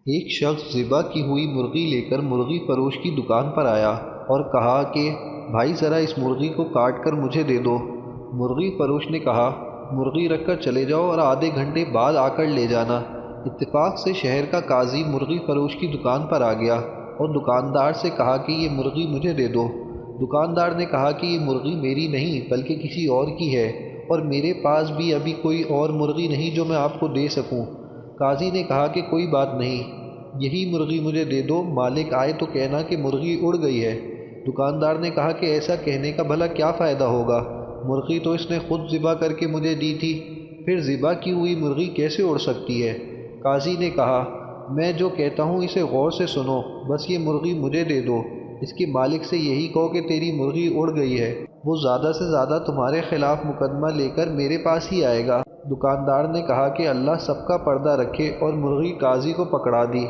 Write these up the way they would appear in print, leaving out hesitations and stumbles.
ایک شخص ذبح کی ہوئی مرغی لے کر مرغی فروش کی دکان پر آیا اور کہا کہ بھائی ذرا اس مرغی کو کاٹ کر مجھے دے دو۔ مرغی فروش نے کہا مرغی رکھ کر چلے جاؤ اور آدھے گھنٹے بعد آ کر لے جانا۔ اتفاق سے شہر کا قاضی مرغی فروش کی دکان پر آ گیا اور دکاندار سے کہا کہ یہ مرغی مجھے دے دو۔ دکاندار نے کہا کہ یہ مرغی میری نہیں بلکہ کسی اور کی ہے اور میرے پاس بھی ابھی کوئی اور مرغی نہیں جو میں آپ کو دے سکوں۔ قاضی نے کہا کہ کوئی بات نہیں، یہی مرغی مجھے دے دو، مالک آئے تو کہنا کہ مرغی اڑ گئی ہے۔ دکاندار نے کہا کہ ایسا کہنے کا بھلا کیا فائدہ ہوگا، مرغی تو اس نے خود ذبح کر کے مجھے دی تھی، پھر ذبح کی ہوئی مرغی کیسے اڑ سکتی ہے؟ قاضی نے کہا میں جو کہتا ہوں اسے غور سے سنو، بس یہ مرغی مجھے دے دو، اس کے مالک سے یہی کہو کہ تیری مرغی اڑ گئی ہے، وہ زیادہ سے زیادہ تمہارے خلاف مقدمہ لے کر میرے پاس ہی آئے گا۔ دکاندار نے کہا کہ اللہ سب کا پردہ رکھے اور مرغی قاضی کو پکڑا دی۔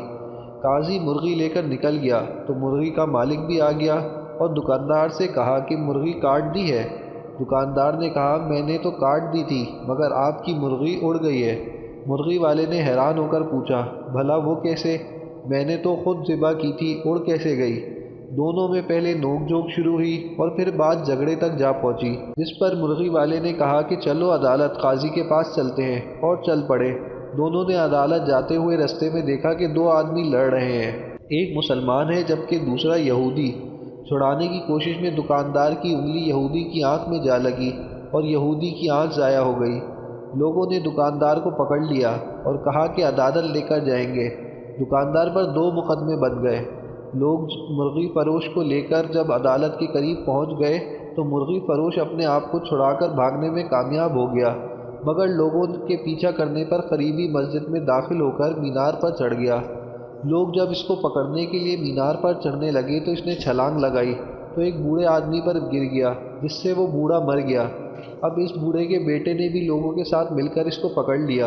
قاضی مرغی لے کر نکل گیا تو مرغی کا مالک بھی آ گیا اور دکاندار سے کہا کہ مرغی کاٹ دی ہے۔ دکاندار نے کہا میں نے تو کاٹ دی تھی مگر آپ کی مرغی اڑ گئی ہے۔ مرغی والے نے حیران ہو کر پوچھا بھلا وہ کیسے؟ میں نے تو خود ذبح کی تھی، اڑ کیسے گئی؟ دونوں میں پہلے نوک جھوک شروع ہوئی اور پھر بات جھگڑے تک جا پہنچی، جس پر مرغی والے نے کہا کہ چلو عدالت قاضی کے پاس چلتے ہیں، اور چل پڑے۔ دونوں نے عدالت جاتے ہوئے رستے میں دیکھا کہ دو آدمی لڑ رہے ہیں، ایک مسلمان ہے جبکہ دوسرا یہودی۔ چھڑانے کی کوشش میں دکاندار کی انگلی یہودی کی آنکھ میں جا لگی اور یہودی کی آنکھ ضائع ہو گئی۔ لوگوں نے دکاندار کو پکڑ لیا اور کہا کہ عدالت لے کر جائیں گے۔ دکاندار پر دو مقدمے بن گئے۔ لوگ مرغی فروش کو لے کر جب عدالت کے قریب پہنچ گئے تو مرغی فروش اپنے آپ کو چھڑا کر بھاگنے میں کامیاب ہو گیا، مگر لوگوں کے پیچھا کرنے پر قریبی مسجد میں داخل ہو کر مینار پر چڑھ گیا۔ لوگ جب اس کو پکڑنے کے لیے مینار پر چڑھنے لگے تو اس نے چھلانگ لگائی تو ایک بوڑھے آدمی پر گر گیا جس سے وہ بوڑھا مر گیا۔ اب اس بوڑھے کے بیٹے نے بھی لوگوں کے ساتھ مل کر اس کو پکڑ لیا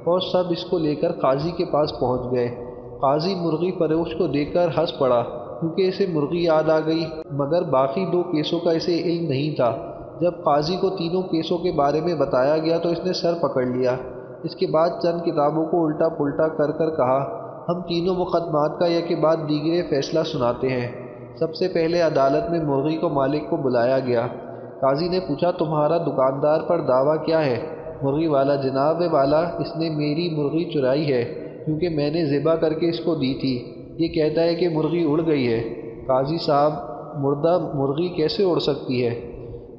اور سب اس کو لے کر قاضی کے پاس پہنچ گئے۔ قاضی مرغی فروش کو دیکھ کر ہنس پڑا کیونکہ اسے مرغی یاد آ گئی، مگر باقی دو کیسوں کا اسے علم نہیں تھا۔ جب قاضی کو تینوں کیسوں کے بارے میں بتایا گیا تو اس نے سر پکڑ لیا۔ اس کے بعد چند کتابوں کو الٹا پلٹا کر کر کہا ہم تینوں مقدمات کا یک بعد دیگرے فیصلہ سناتے ہیں۔ سب سے پہلے عدالت میں مرغی کو مالک کو بلایا گیا۔ قاضی نے پوچھا تمہارا دکاندار پر دعویٰ کیا ہے؟ مرغی والا جناب والا اس نے میری مرغی چرائی ہے کیونکہ میں نے ذبح کر کے اس کو دی تھی، یہ کہتا ہے کہ مرغی اڑ گئی ہے۔ قاضی صاحب مردہ مرغی کیسے اڑ سکتی ہے؟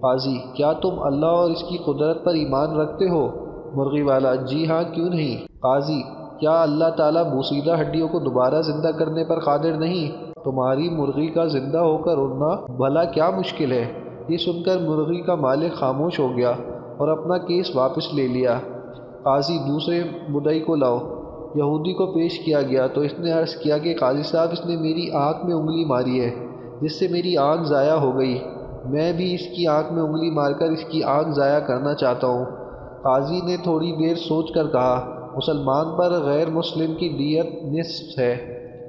قاضی کیا تم اللہ اور اس کی قدرت پر ایمان رکھتے ہو؟ مرغی والا جی ہاں کیوں نہیں؟ قاضی کیا اللہ تعالیٰ بوسیدہ ہڈیوں کو دوبارہ زندہ کرنے پر قادر نہیں؟ تمہاری مرغی کا زندہ ہو کر اڑنا بھلا کیا مشکل ہے؟ یہ سن کر مرغی کا مالک خاموش ہو گیا اور اپنا کیس واپس لے لیا۔ قاضی دوسرے مدعی کو لاؤ۔ یہودی کو پیش کیا گیا تو اس نے عرض کیا کہ قاضی صاحب اس نے میری آنکھ میں انگلی ماری ہے جس سے میری آنکھ ضائع ہو گئی، میں بھی اس کی آنکھ میں انگلی مار کر اس کی آنکھ ضائع کرنا چاہتا ہوں۔ قاضی نے تھوڑی دیر سوچ کر کہا مسلمان پر غیر مسلم کی دیت نصف ہے،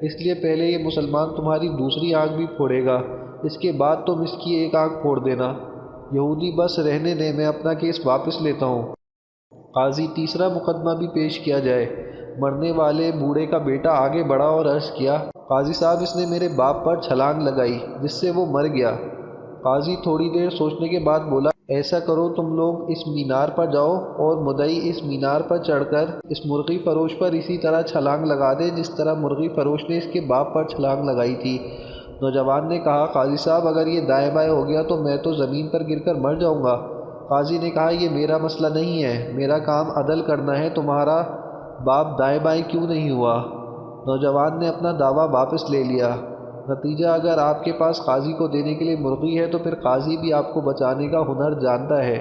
اس لیے پہلے یہ مسلمان تمہاری دوسری آنکھ بھی پھوڑے گا، اس کے بعد تم اس کی ایک آنکھ پھوڑ دینا۔ یہودی بس رہنے دیں، میں اپنا کیس واپس لیتا ہوں۔ قاضی تیسرا مقدمہ بھی پیش کیا جائے۔ مرنے والے بوڑھے کا بیٹا آگے بڑھا اور عرض کیا قاضی صاحب اس نے میرے باپ پر چھلانگ لگائی جس سے وہ مر گیا۔ قاضی تھوڑی دیر سوچنے کے بعد بولا ایسا کرو تم لوگ اس مینار پر جاؤ اور مدعی اس مینار پر چڑھ کر اس مرغی فروش پر اسی طرح چھلانگ لگا دے جس طرح مرغی فروش نے اس کے باپ پر چھلانگ لگائی تھی۔ نوجوان نے کہا قاضی صاحب اگر یہ دائیں بائیں ہو گیا تو میں تو زمین پر گر کر مر جاؤں گا۔ قاضی نے کہا یہ میرا مسئلہ نہیں ہے، میرا کام عدل کرنا ہے، تمہارا باپ دائیں بائیں کیوں نہیں ہوا؟ نوجوان نے اپنا دعویٰ واپس لے لیا۔ نتیجہ اگر آپ کے پاس قاضی کو دینے کے لیے مرغی ہے تو پھر قاضی بھی آپ کو بچانے کا ہنر جانتا ہے۔